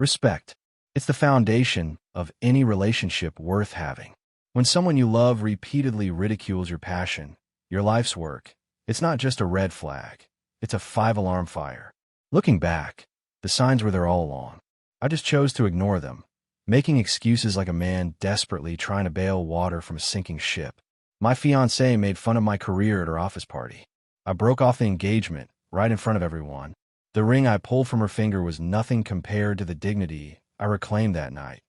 Respect. It's the foundation of any relationship worth having. When someone you love repeatedly ridicules your passion, your life's work, it's not just a red flag. It's a five-alarm fire. Looking back, the signs were there all along. I just chose to ignore them, making excuses like a man desperately trying to bail water from a sinking ship. My fiancée made fun of my career at her office party. I broke off the engagement right in front of everyone. The ring I pulled from her finger was nothing compared to the dignity I reclaimed that night.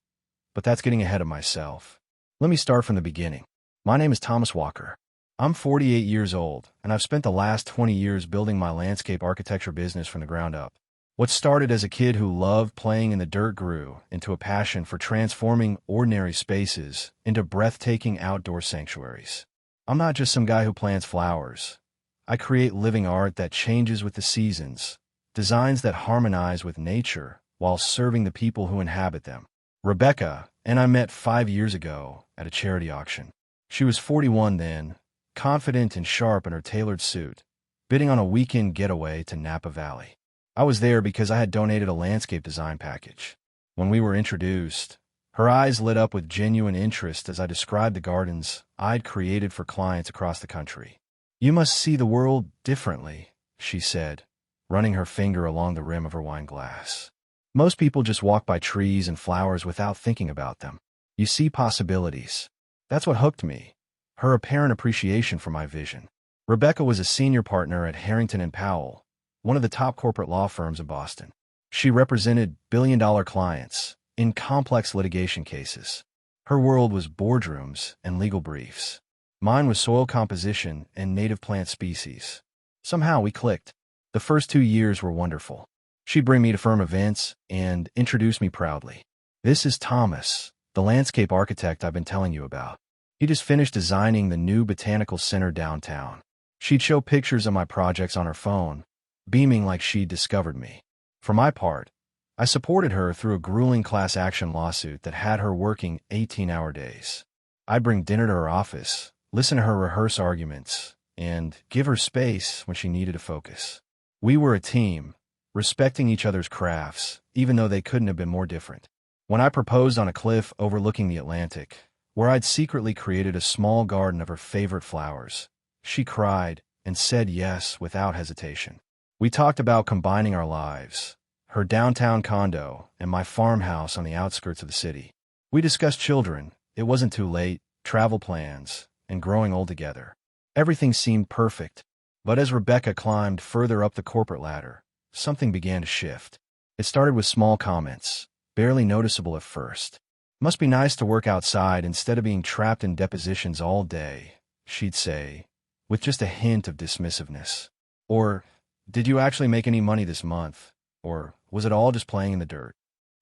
But that's getting ahead of myself. Let me start from the beginning. My name is Thomas Walker. I'm 48 years old, and I've spent the last 20 years building my landscape architecture business from the ground up. What started as a kid who loved playing in the dirt grew into a passion for transforming ordinary spaces into breathtaking outdoor sanctuaries. I'm not just some guy who plants flowers. I create living art that changes with the seasons, designs that harmonize with nature while serving the people who inhabit them. Rebecca and I met 5 years ago at a charity auction. She was 41 then, confident and sharp in her tailored suit, bidding on a weekend getaway to Napa Valley. I was there because I had donated a landscape design package. When we were introduced, her eyes lit up with genuine interest as I described the gardens I'd created for clients across the country. "You must see the world differently," she said, running her finger along the rim of her wine glass. "Most people just walk by trees and flowers without thinking about them. You see possibilities." That's what hooked me, her apparent appreciation for my vision. Rebecca was a senior partner at Harrington and Powell, one of the top corporate law firms in Boston. She represented billion-dollar clients in complex litigation cases. Her world was boardrooms and legal briefs. Mine was soil composition and native plant species. Somehow we clicked. The first 2 years were wonderful. She'd bring me to firm events and introduce me proudly. "This is Thomas, the landscape architect I've been telling you about. He just finished designing the new botanical center downtown." She'd show pictures of my projects on her phone, beaming like she'd discovered me. For my part, I supported her through a grueling class action lawsuit that had her working 18-hour days. I'd bring dinner to her office, listen to her rehearse arguments, and give her space when she needed to focus. We were a team, respecting each other's crafts, even though they couldn't have been more different. When I proposed on a cliff overlooking the Atlantic, where I'd secretly created a small garden of her favorite flowers, she cried and said yes without hesitation. We talked about combining our lives, her downtown condo and my farmhouse on the outskirts of the city. We discussed children, it wasn't too late, travel plans, and growing old together. Everything seemed perfect, but as Rebecca climbed further up the corporate ladder, something began to shift. It started with small comments, barely noticeable at first. "Must be nice to work outside instead of being trapped in depositions all day," she'd say, with just a hint of dismissiveness. Or, "Did you actually make any money this month?" Or, "Was it all just playing in the dirt?"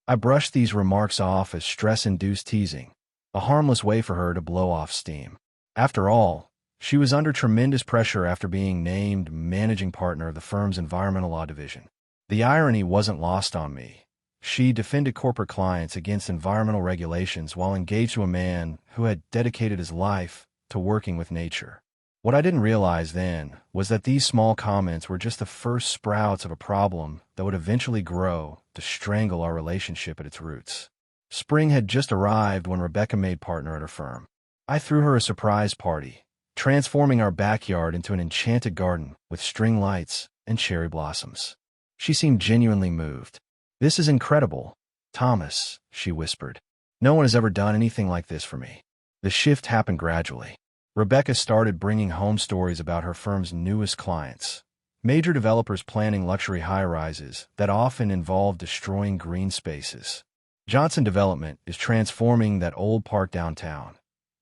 I brushed these remarks off as stress-induced teasing, a harmless way for her to blow off steam. After all, she was under tremendous pressure after being named managing partner of the firm's environmental law division. The irony wasn't lost on me. She defended corporate clients against environmental regulations while engaged to a man who had dedicated his life to working with nature. What I didn't realize then was that these small comments were just the first sprouts of a problem that would eventually grow to strangle our relationship at its roots. Spring had just arrived when Rebecca made partner at her firm. I threw her a surprise party, transforming our backyard into an enchanted garden with string lights and cherry blossoms. She seemed genuinely moved. "This is incredible, Thomas," she whispered. "No one has ever done anything like this for me." The shift happened gradually. Rebecca started bringing home stories about her firm's newest clients, major developers planning luxury high-rises that often involve destroying green spaces. "Johnson Development is transforming that old park downtown,"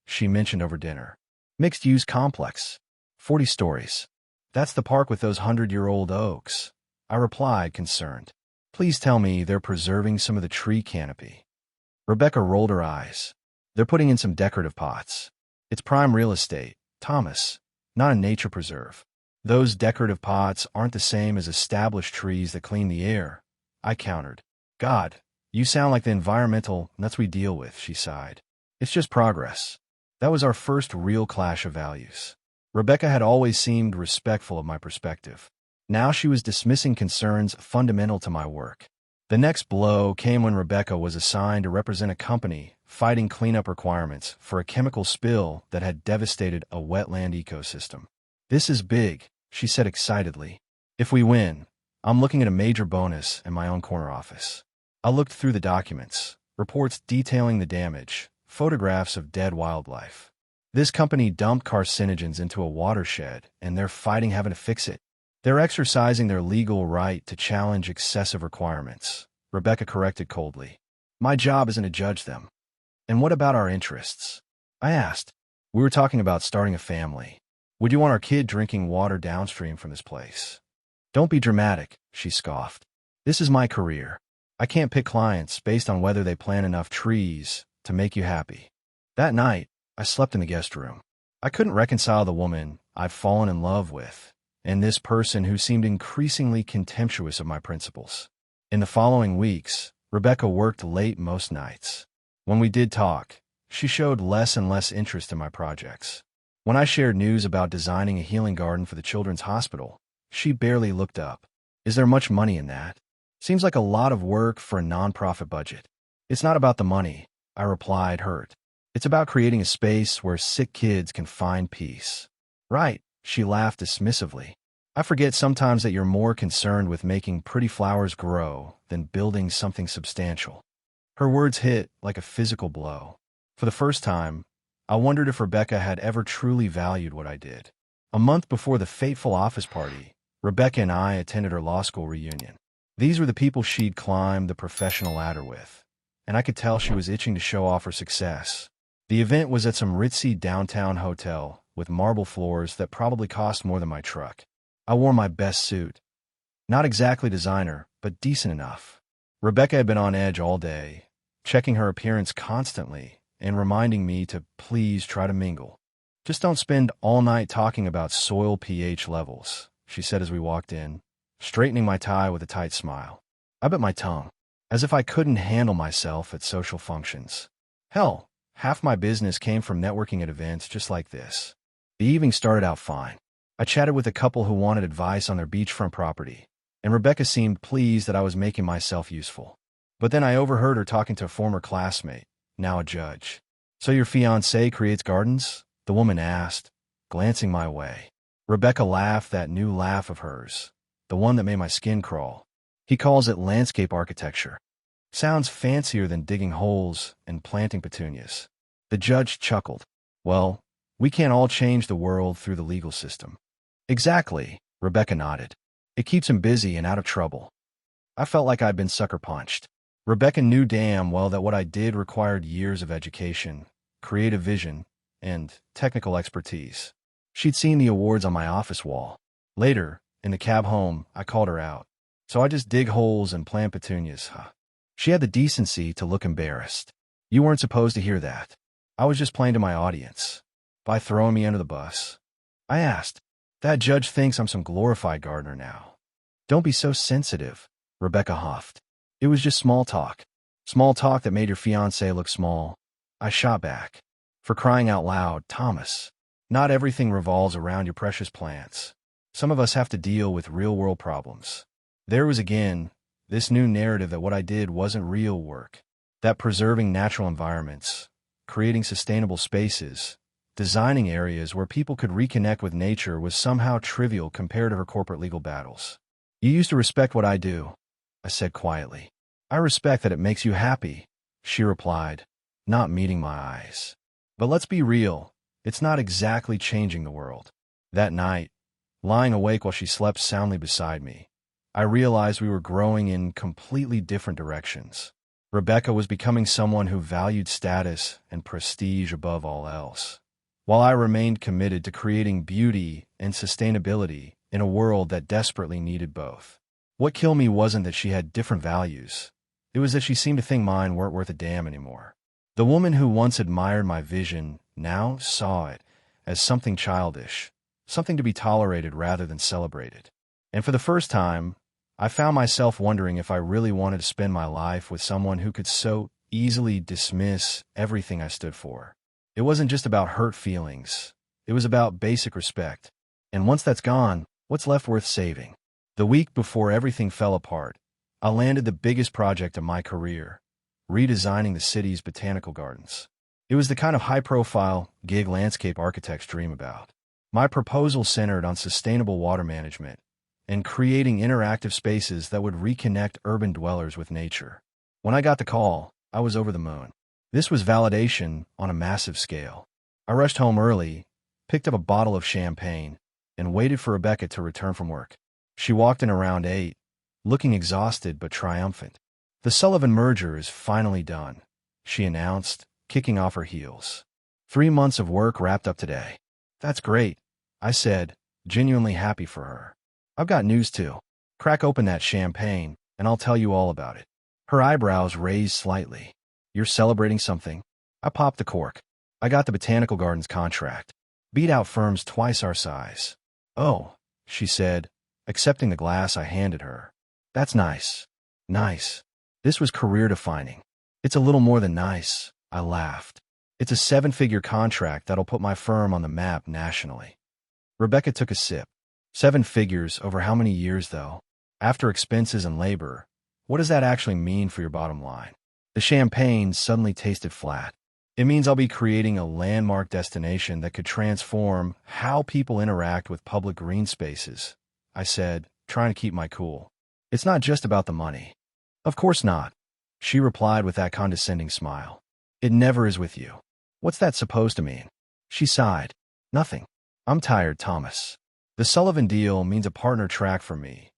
she mentioned over dinner. "Mixed-use complex. 40 stories. That's the park with those 100-year-old oaks," I replied, concerned. "Please tell me they're preserving some of the tree canopy." Rebecca rolled her eyes. "They're putting in some decorative pots. It's prime real estate, Thomas, not a nature preserve. Those decorative pots aren't the same as established trees that clean the air," I countered. "God, you sound like the environmental nuts we deal with," she sighed. "It's just progress." That was our first real clash of values. Rebecca had always seemed respectful of my perspective. Now she was dismissing concerns fundamental to my work. The next blow came when Rebecca was assigned to represent a company fighting cleanup requirements for a chemical spill that had devastated a wetland ecosystem. "This is big," she said excitedly. "If we win, I'm looking at a major bonus in my own corner office." I looked through the documents, reports detailing the damage, photographs of dead wildlife. This company dumped carcinogens into a watershed, and they're fighting having to fix it. They're exercising their legal right to challenge excessive requirements, Rebecca corrected coldly. "My job isn't to judge them." "And what about our interests?" I asked. "We were talking about starting a family. Would you want our kid drinking water downstream from this place?" "Don't be dramatic," she scoffed. "This is my career. I can't pick clients based on whether they plant enough trees to make you happy." That night, I slept in the guest room. I couldn't reconcile the woman I've fallen in love with and this person who seemed increasingly contemptuous of my principles. In the following weeks, Rebecca worked late most nights. When we did talk, she showed less and less interest in my projects. When I shared news about designing a healing garden for the children's hospital, she barely looked up. "Is there much money in that? Seems like a lot of work for a nonprofit budget." "It's not about the money," I replied, hurt. "It's about creating a space where sick kids can find peace." "Right," she laughed dismissively. "I forget sometimes that you're more concerned with making pretty flowers grow than building something substantial." Her words hit like a physical blow. For the first time, I wondered if Rebecca had ever truly valued what I did. A month before the fateful office party, Rebecca and I attended her law school reunion. These were the people she'd climbed the professional ladder with, and I could tell she was itching to show off her success. The event was at some ritzy downtown hotel with marble floors that probably cost more than my truck. I wore my best suit. Not exactly designer, but decent enough. Rebecca had been on edge all day, checking her appearance constantly and reminding me to please try to mingle. "Just don't spend all night talking about soil pH levels," she said as we walked in, straightening my tie with a tight smile. I bit my tongue, as if I couldn't handle myself at social functions. Hell, half my business came from networking at events just like this. The evening started out fine. I chatted with a couple who wanted advice on their beachfront property, and Rebecca seemed pleased that I was making myself useful. But then I overheard her talking to a former classmate, now a judge. "So your fiancé creates gardens?" the woman asked, glancing my way. Rebecca laughed that new laugh of hers, the one that made my skin crawl. "He calls it landscape architecture. Sounds fancier than digging holes and planting petunias." The judge chuckled. "Well, we can't all change the world through the legal system." "Exactly," Rebecca nodded. "It keeps him busy and out of trouble." I felt like I'd been sucker punched. Rebecca knew damn well that what I did required years of education, creative vision, and technical expertise. She'd seen the awards on my office wall. Later, in the cab home, I called her out. "So I just dig holes and plant petunias, huh?" She had the decency to look embarrassed. "You weren't supposed to hear that. I was just playing to my audience." By throwing me under the bus. I asked, "That judge thinks I'm some glorified gardener now." "Don't be so sensitive," Rebecca huffed. "It was just small talk. Small talk that made your fiancé look small." I shot back. "For crying out loud, Thomas. Not everything revolves around your precious plants. Some of us have to deal with real-world problems." There was again this new narrative that what I did wasn't real work, that preserving natural environments, creating sustainable spaces, designing areas where people could reconnect with nature was somehow trivial compared to her corporate legal battles. "You used to respect what I do," I said quietly. "I respect that it makes you happy," she replied, not meeting my eyes. "But let's be real, it's not exactly changing the world." That night, lying awake while she slept soundly beside me, I realized we were growing in completely different directions. Rebecca was becoming someone who valued status and prestige above all else, while I remained committed to creating beauty and sustainability in a world that desperately needed both. What killed me wasn't that she had different values. It was that she seemed to think mine weren't worth a damn anymore. The woman who once admired my vision now saw it as something childish, something to be tolerated rather than celebrated. And for the first time, I found myself wondering if I really wanted to spend my life with someone who could so easily dismiss everything I stood for. It wasn't just about hurt feelings. It was about basic respect. And once that's gone, what's left worth saving? The week before everything fell apart, I landed the biggest project of my career, redesigning the city's botanical gardens. It was the kind of high-profile gig landscape architects dream about. My proposal centered on sustainable water management and creating interactive spaces that would reconnect urban dwellers with nature. When I got the call, I was over the moon. This was validation on a massive scale. I rushed home early, picked up a bottle of champagne, and waited for Rebecca to return from work. She walked in around 8, looking exhausted but triumphant. "The Sullivan merger is finally done," she announced, kicking off her heels. 3 months of work wrapped up today. "That's great," I said, genuinely happy for her. "I've got news too. Crack open that champagne, and I'll tell you all about it." Her eyebrows raised slightly. "You're celebrating something?" I popped the cork. "I got the Botanical Gardens contract. Beat out firms twice our size." "Oh," she said, accepting the glass I handed her. "That's nice." "Nice." This was career-defining. "It's a little more than nice," I laughed. "It's a 7-figure contract that'll put my firm on the map nationally." Rebecca took a sip. 7 figures over how many years, though? After expenses and labor, what does that actually mean for your bottom line? The champagne suddenly tasted flat. "It means I'll be creating a landmark destination that could transform how people interact with public green spaces," I said, trying to keep my cool. "It's not just about the money." "Of course not," she replied with that condescending smile. "It never is with you." "What's that supposed to mean?" She sighed. "Nothing. I'm tired, Thomas. The Sullivan deal means a partner track for me.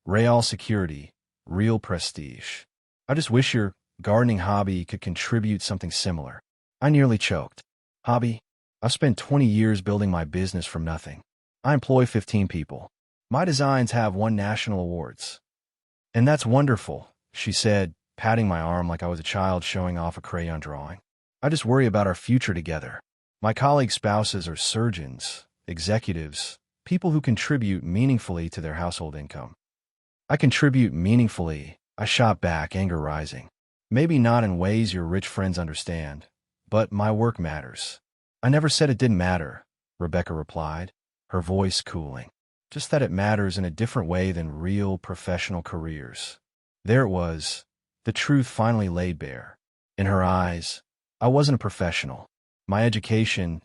Real security, real prestige. I just wish your gardening hobby could contribute something similar." I nearly choked. "Hobby? I've spent 20 years building my business from nothing. I employ 15 people. My designs have won national awards." "And that's wonderful," she said, patting my arm like I was a child showing off a crayon drawing. "I just worry about our future together. My colleagues' spouses are surgeons, executives, people who contribute meaningfully to their household income." "I contribute meaningfully," I shot back, anger rising. "Maybe not in ways your rich friends understand, but my work matters." "I never said it didn't matter," Rebecca replied, her voice cooling. "Just that it matters in a different way than real professional careers." There it was, the truth finally laid bare. In her eyes, I wasn't a professional. My education,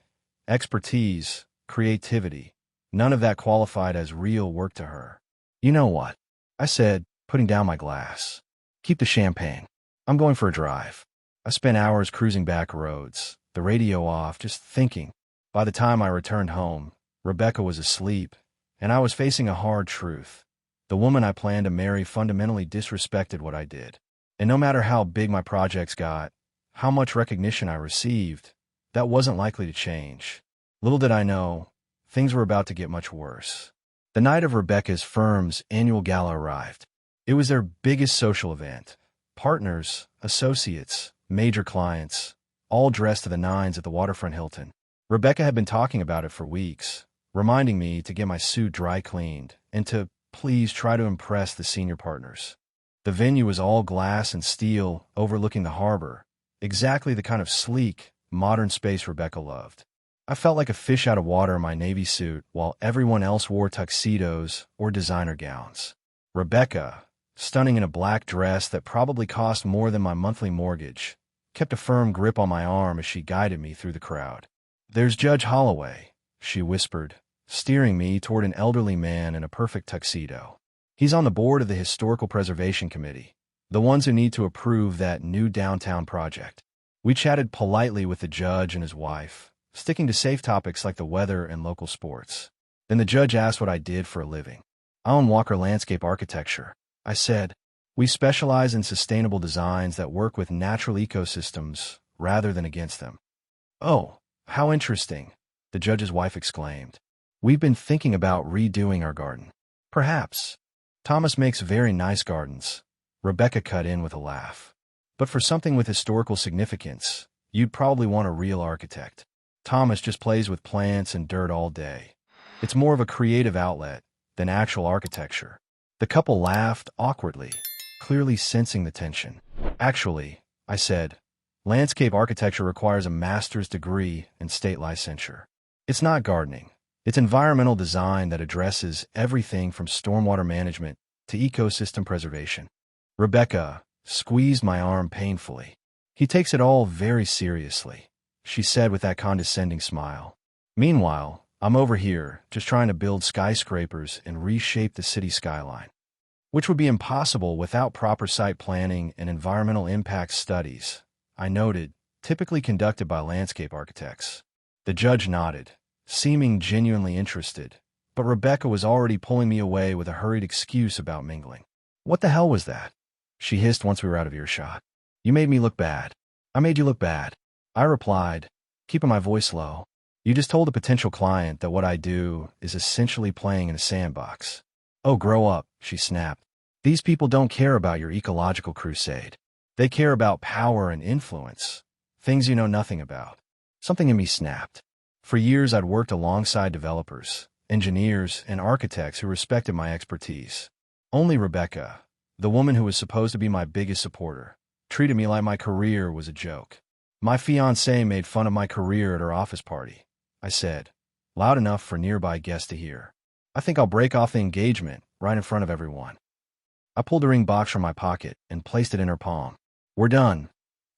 expertise, creativity, none of that qualified as real work to her. "You know what?" I said, putting down my glass. "Keep the champagne. I'm going for a drive." I spent hours cruising back roads, the radio off, just thinking. By the time I returned home, Rebecca was asleep, and I was facing a hard truth. The woman I planned to marry fundamentally disrespected what I did. And no matter how big my projects got, how much recognition I received, that wasn't likely to change. Little did I know, things were about to get much worse. The night of Rebecca's firm's annual gala arrived. It was their biggest social event. Partners, associates, major clients, all dressed to the nines at the waterfront Hilton. Rebecca had been talking about it for weeks, reminding me to get my suit dry cleaned and to please try to impress the senior partners. The venue was all glass and steel overlooking the harbor, exactly the kind of sleek, modern space Rebecca loved. I felt like a fish out of water in my navy suit while everyone else wore tuxedos or designer gowns. Rebecca, stunning in a black dress that probably cost more than my monthly mortgage, kept a firm grip on my arm as she guided me through the crowd. "There's Judge Holloway," she whispered, steering me toward an elderly man in a perfect tuxedo. "He's on the board of the Historical Preservation Committee, the ones who need to approve that new downtown project." We chatted politely with the judge and his wife, sticking to safe topics like the weather and local sports. Then the judge asked what I did for a living. "I own Walker Landscape Architecture," I said. "We specialize in sustainable designs that work with natural ecosystems rather than against them." "Oh, how interesting," the judge's wife exclaimed. "We've been thinking about redoing our garden." "Perhaps. Thomas makes very nice gardens," Rebecca cut in with a laugh. "But for something with historical significance, you'd probably want a real architect. Thomas just plays with plants and dirt all day. It's more of a creative outlet than actual architecture." The couple laughed awkwardly, clearly sensing the tension. "Actually," I said, "landscape architecture requires a master's degree and state licensure. It's not gardening. It's environmental design that addresses everything from stormwater management to ecosystem preservation." Rebecca squeezed my arm painfully. He takes it all very seriously, she said with that condescending smile. Meanwhile, I'm over here, just trying to build skyscrapers and reshape the city skyline, which would be impossible without proper site planning and environmental impact studies, I noted, typically conducted by landscape architects. The judge nodded, seeming genuinely interested, but Rebecca was already pulling me away with a hurried excuse about mingling. What the hell was that? She hissed once we were out of earshot. You made me look bad. I made you look bad, I replied, keeping my voice low. You just told a potential client that what I do is essentially playing in a sandbox. Oh, grow up, she snapped. These people don't care about your ecological crusade. They care about power and influence, things you know nothing about. Something in me snapped. For years I'd worked alongside developers, engineers, and architects who respected my expertise. Only Rebecca, the woman who was supposed to be my biggest supporter, treated me like my career was a joke. My fiancée made fun of my career at her office party, I said, loud enough for nearby guests to hear. I think I'll break off the engagement right in front of everyone. I pulled a ring box from my pocket and placed it in her palm. We're done,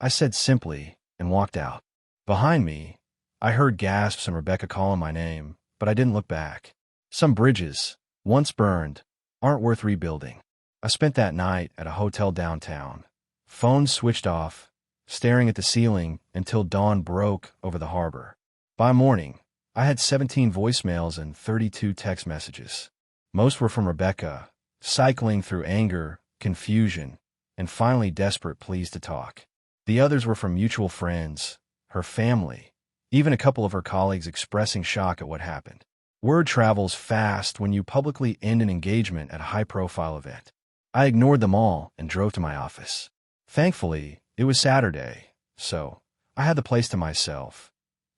I said simply, and walked out. Behind me, I heard gasps and Rebecca calling my name, but I didn't look back. Some bridges, once burned, aren't worth rebuilding. I spent that night at a hotel downtown, phone switched off, staring at the ceiling until dawn broke over the harbor. By morning, I had 17 voicemails and 32 text messages. Most were from Rebecca, cycling through anger, confusion, and finally desperate pleas to talk. The others were from mutual friends, her family, even a couple of her colleagues expressing shock at what happened. Word travels fast when you publicly end an engagement at a high-profile event. I ignored them all and drove to my office. Thankfully, it was Saturday, so I had the place to myself.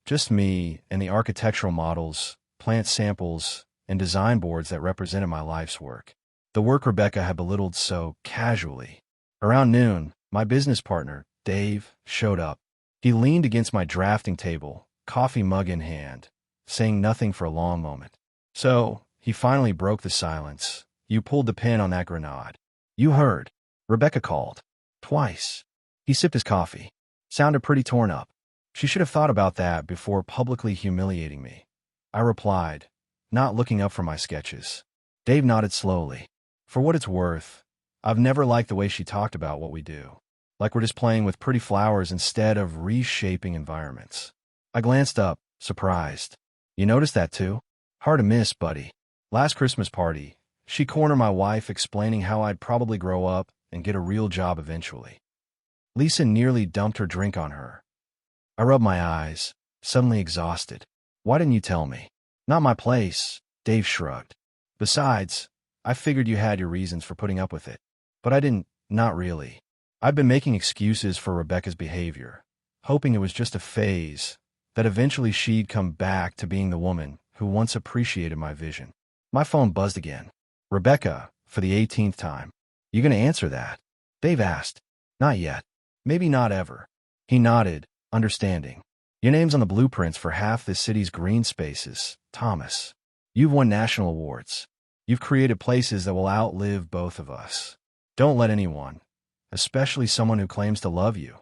Just me and the architectural models, plant samples, and design boards that represented my life's work. The work Rebecca had belittled so casually. Around noon, my business partner, Dave, showed up. He leaned against my drafting table, coffee mug in hand, saying nothing for a long moment. So, he finally broke the silence. You pulled the pin on that grenade. You heard. Rebecca called. Twice. He sipped his coffee. Sounded pretty torn up. She should have thought about that before publicly humiliating me. I replied, not looking up from my sketches. Dave nodded slowly. For what it's worth, I've never liked the way she talked about what we do. Like we're just playing with pretty flowers instead of reshaping environments. I glanced up, surprised. You noticed that too? Hard to miss, buddy. Last Christmas party, she cornered my wife explaining how I'd probably grow up and get a real job eventually. Lisa nearly dumped her drink on her. I rubbed my eyes, suddenly exhausted. Why didn't you tell me? Not my place, Dave shrugged. Besides, I figured you had your reasons for putting up with it. But I didn't, not really. I've been making excuses for Rebecca's behavior, hoping it was just a phase, that eventually she'd come back to being the woman who once appreciated my vision. My phone buzzed again. Rebecca, for the 18th time. You gonna answer that? Dave asked. Not yet. Maybe not ever. He nodded, understanding. Your name's on the blueprints for half this city's green spaces, Thomas. You've won national awards. You've created places that will outlive both of us. Don't let anyone, especially someone who claims to love you,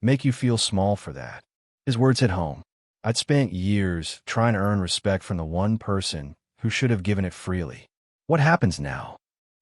make you feel small for that. His words hit home. I'd spent years trying to earn respect from the one person who should have given it freely. What happens now?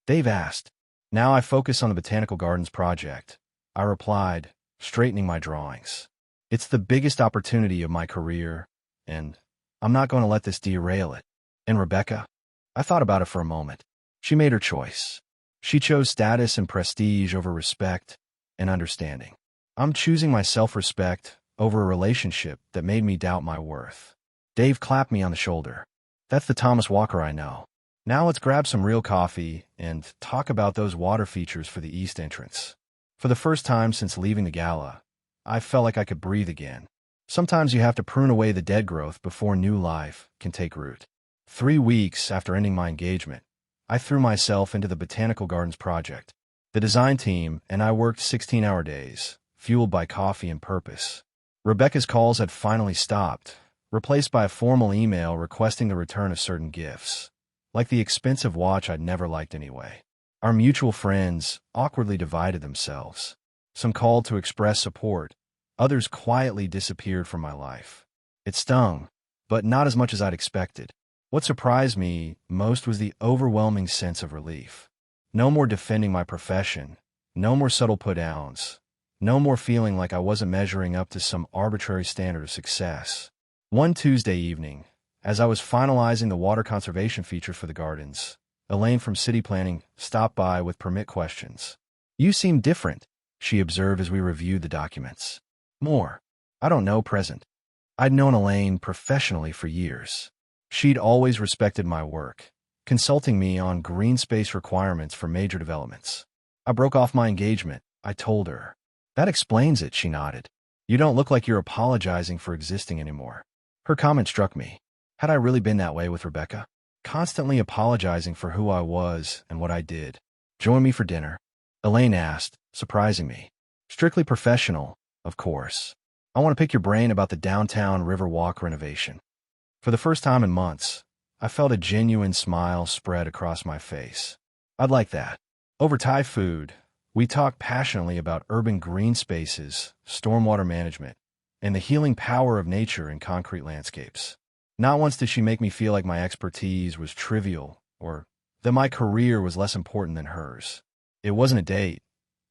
Dave asked. Now I focus on the Botanical Gardens project, I replied, straightening my drawings. It's the biggest opportunity of my career, and I'm not going to let this derail it. And Rebecca? I thought about it for a moment. She made her choice. She chose status and prestige over respect and understanding. I'm choosing my self-respect over a relationship that made me doubt my worth. Dave clapped me on the shoulder. That's the Thomas Walker I know. Now let's grab some real coffee and talk about those water features for the east entrance. For the first time since leaving the gala, I felt like I could breathe again. Sometimes you have to prune away the dead growth before new life can take root. 3 weeks after ending my engagement, I threw myself into the Botanical Gardens project. The design team and I worked 16-hour days, fueled by coffee and purpose. Rebecca's calls had finally stopped, replaced by a formal email requesting the return of certain gifts, like the expensive watch I'd never liked anyway. Our mutual friends awkwardly divided themselves. Some called to express support. Others quietly disappeared from my life. It stung, but not as much as I'd expected. What surprised me most was the overwhelming sense of relief. No more defending my profession. No more subtle put-downs. No more feeling like I wasn't measuring up to some arbitrary standard of success. One Tuesday evening, as I was finalizing the water conservation feature for the gardens, Elaine from City Planning stopped by with permit questions. "You seem different," she observed as we reviewed the documents. "More. I don't know, present." I'd known Elaine professionally for years. She'd always respected my work, consulting me on green space requirements for major developments. "I broke off my engagement," I told her. "That explains it," she nodded. "You don't look like you're apologizing for existing anymore." Her comment struck me. Had I really been that way with Rebecca? Constantly apologizing for who I was and what I did. "Join me for dinner?" Elaine asked, surprising me. "Strictly professional, of course. I want to pick your brain about the downtown Riverwalk renovation." For the first time in months, I felt a genuine smile spread across my face. "I'd like that." Over Thai food, we talked passionately about urban green spaces, stormwater management, and the healing power of nature in concrete landscapes. Not once did she make me feel like my expertise was trivial or that my career was less important than hers. It wasn't a date.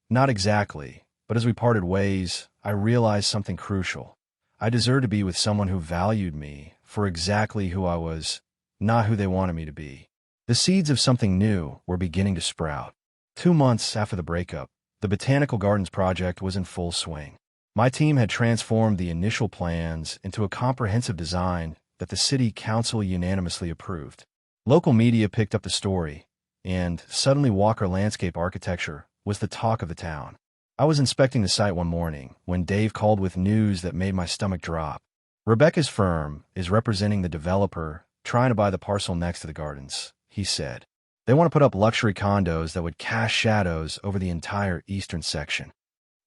Not exactly, but as we parted ways, I realized something crucial. I deserved to be with someone who valued me for exactly who I was, not who they wanted me to be. The seeds of something new were beginning to sprout. 2 months after the breakup, the Botanical Gardens project was in full swing. My team had transformed the initial plans into a comprehensive design that the city council unanimously approved. Local media picked up the story, and suddenly Walker landscape architecture was the talk of the town. I was inspecting the site one morning when Dave called with news that made my stomach drop. "Rebecca's firm is representing the developer trying to buy the parcel next to the gardens," he said. "They want to put up luxury condos that would cast shadows over the entire eastern section."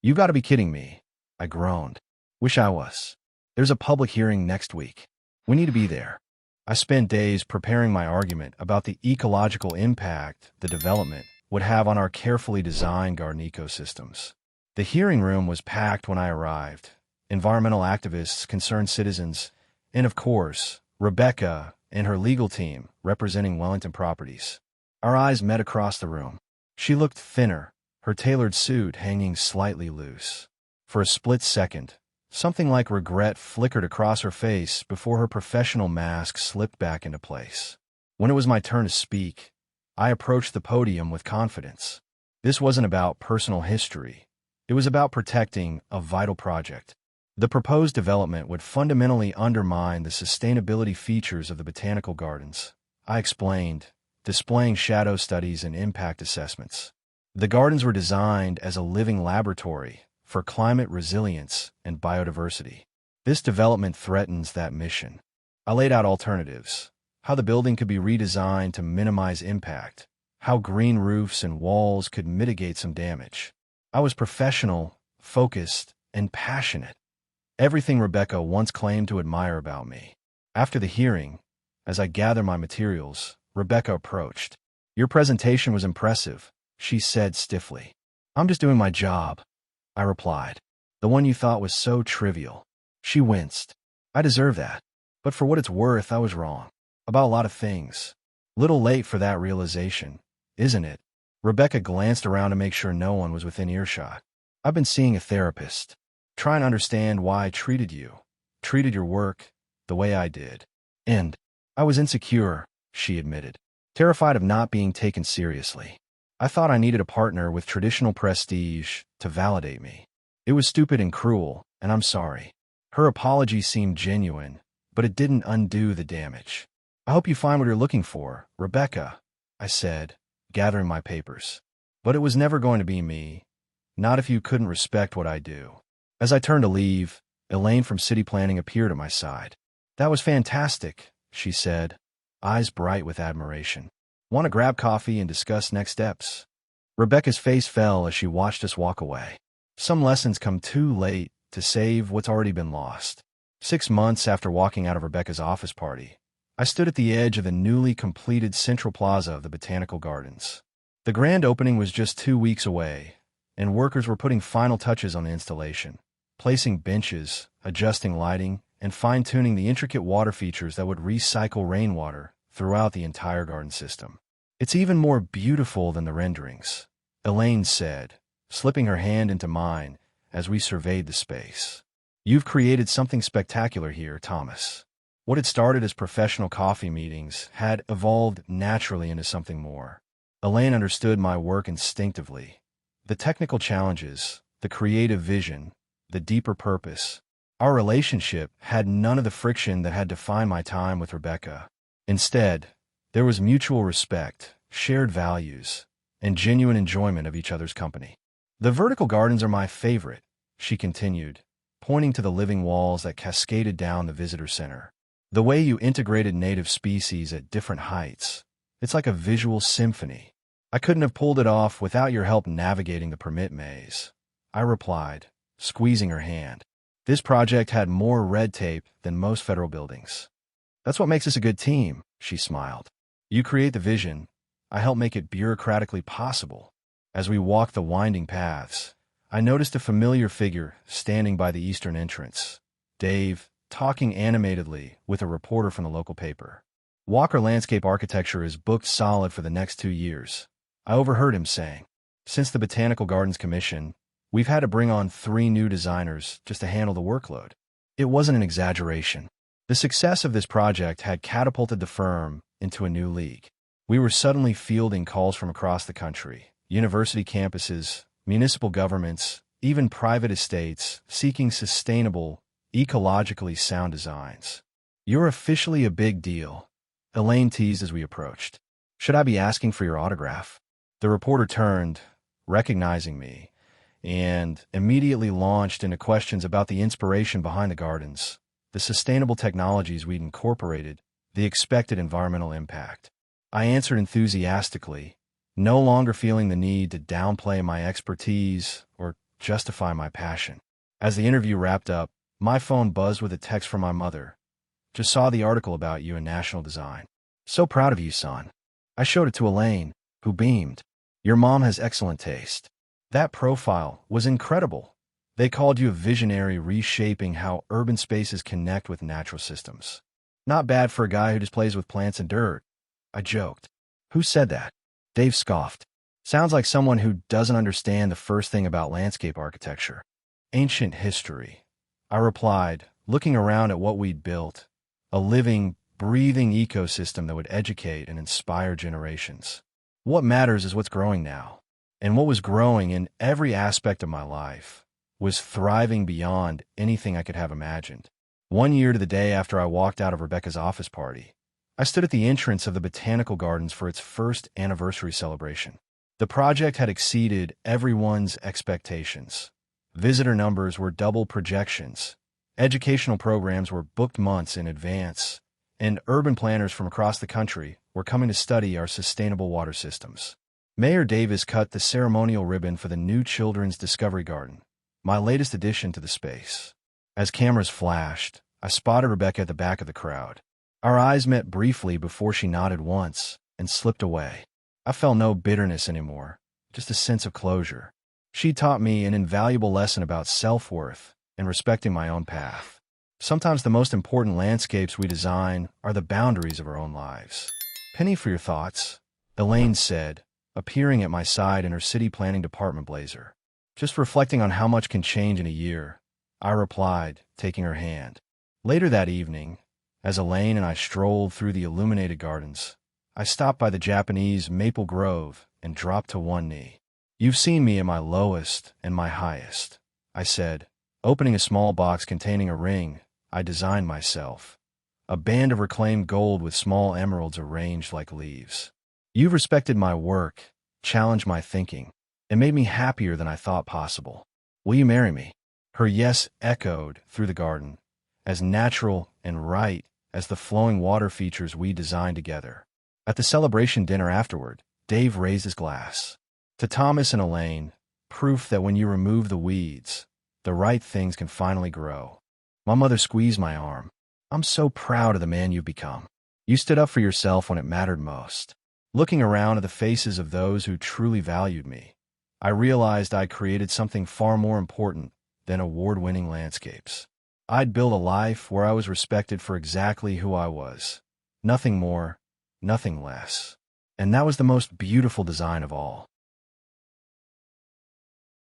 "You've got to be kidding me," I groaned. "Wish I was. There's a public hearing next week. We need to be there." I spent days preparing my argument about the ecological impact the development would have on our carefully designed garden ecosystems. The hearing room was packed when I arrived. Environmental activists, concerned citizens, and of course, Rebecca and her legal team representing Wellington Properties. Our eyes met across the room. She looked thinner, her tailored suit hanging slightly loose. For a split second, something like regret flickered across her face before her professional mask slipped back into place. When it was my turn to speak, I approached the podium with confidence. This wasn't about personal history. It was about protecting a vital project. The proposed development would fundamentally undermine the sustainability features of the Botanical Gardens, I explained, displaying shadow studies and impact assessments. The gardens were designed as a living laboratory for climate resilience and biodiversity. This development threatens that mission. I laid out alternatives, how the building could be redesigned to minimize impact, how green roofs and walls could mitigate some damage. I was professional, focused, and passionate. Everything Rebecca once claimed to admire about me. After the hearing, as I gathered my materials, Rebecca approached. "Your presentation was impressive," she said stiffly. "I'm just doing my job," I replied. "The one you thought was so trivial." She winced. "I deserve that. But for what it's worth, I was wrong. About a lot of things. Little late for that realization, isn't it?" Rebecca glanced around to make sure no one was within earshot. "I've been seeing a therapist, trying to understand why I treated your work, the way I did. And I was insecure," she admitted, "terrified of not being taken seriously. I thought I needed a partner with traditional prestige to validate me. It was stupid and cruel, and I'm sorry." Her apology seemed genuine, but it didn't undo the damage. "I hope you find what you're looking for, Rebecca," I said, gathering my papers. "But it was never going to be me, not if you couldn't respect what I do." As I turned to leave, Elaine from City Planning appeared at my side. "That was fantastic," she said, eyes bright with admiration. "Want to grab coffee and discuss next steps?" Rebecca's face fell as she watched us walk away. Some lessons come too late to save what's already been lost. 6 months after walking out of Rebecca's office party, I stood at the edge of the newly completed Central Plaza of the Botanical Gardens. The grand opening was just 2 weeks away, and workers were putting final touches on the installation, placing benches, adjusting lighting, and fine-tuning the intricate water features that would recycle rainwater throughout the entire garden system. "It's even more beautiful than the renderings," Elaine said, slipping her hand into mine as we surveyed the space. "You've created something spectacular here, Thomas." What had started as professional coffee meetings had evolved naturally into something more. Elaine understood my work instinctively. The technical challenges, the creative vision, the deeper purpose. Our relationship had none of the friction that had defined my time with Rebecca. Instead, there was mutual respect, shared values, and genuine enjoyment of each other's company. "The vertical gardens are my favorite," she continued, pointing to the living walls that cascaded down the visitor center. "The way you integrated native species at different heights. It's like a visual symphony. I couldn't have pulled it off without your help navigating the permit maze," I replied, squeezing her hand. "This project had more red tape than most federal buildings." "That's what makes us a good team," she smiled. "You create the vision, I help make it bureaucratically possible." As we walked the winding paths, I noticed a familiar figure standing by the eastern entrance. Dave, talking animatedly with a reporter from the local paper. "Walker Landscape Architecture is booked solid for the next 2 years," I overheard him saying. "Since the Botanical Gardens Commission, we've had to bring on 3 new designers just to handle the workload." It wasn't an exaggeration. The success of this project had catapulted the firm into a new league. We were suddenly fielding calls from across the country, university campuses, municipal governments, even private estates, seeking sustainable, ecologically sound designs. "You're officially a big deal," Elaine teased as we approached. "Should I be asking for your autograph?" The reporter turned, recognizing me, and immediately launched into questions about the inspiration behind the gardens, the sustainable technologies we'd incorporated, the expected environmental impact. I answered enthusiastically, no longer feeling the need to downplay my expertise or justify my passion. As the interview wrapped up, my phone buzzed with a text from my mother. "Just saw the article about you in National Design. So proud of you, son." I showed it to Elaine, who beamed. "Your mom has excellent taste. That profile was incredible. They called you a visionary reshaping how urban spaces connect with natural systems. Not bad for a guy who just plays with plants and dirt," I joked. "Who said that?" Dave scoffed. "Sounds like someone who doesn't understand the first thing about landscape architecture." "Ancient history," I replied, looking around at what we'd built. A living, breathing ecosystem that would educate and inspire generations. What matters is what's growing now. And what was growing in every aspect of my life was thriving beyond anything I could have imagined. 1 year to the day after I walked out of Rebecca's office party, I stood at the entrance of the Botanical Gardens for its first anniversary celebration. The project had exceeded everyone's expectations. Visitor numbers were double projections. Educational programs were booked months in advance, and urban planners from across the country were coming to study our sustainable water systems. Mayor Davis cut the ceremonial ribbon for the new Children's Discovery Garden, my latest addition to the space. As cameras flashed, I spotted Rebecca at the back of the crowd. Our eyes met briefly before she nodded once and slipped away. I felt no bitterness anymore, just a sense of closure. She taught me an invaluable lesson about self-worth and respecting my own path. Sometimes the most important landscapes we design are the boundaries of our own lives. "Penny for your thoughts," Elaine said, appearing at my side in her city planning department blazer. "Just reflecting on how much can change in a year," I replied, taking her hand. Later that evening, as Elaine and I strolled through the illuminated gardens, I stopped by the Japanese maple grove and dropped to one knee. "You've seen me at my lowest and my highest," I said, opening a small box containing a ring I designed myself, a band of reclaimed gold with small emeralds arranged like leaves. "You've respected my work, challenged my thinking, and made me happier than I thought possible. Will you marry me?" Her yes echoed through the garden, as natural and right as the flowing water features we designed together. At the celebration dinner afterward, Dave raised his glass. "To Thomas and Elaine, proof that when you remove the weeds, the right things can finally grow." My mother squeezed my arm. "I'm so proud of the man you've become. You stood up for yourself when it mattered most." Looking around at the faces of those who truly valued me, I realized I created something far more important than award-winning landscapes. I'd built a life where I was respected for exactly who I was. Nothing more, nothing less. And that was the most beautiful design of all.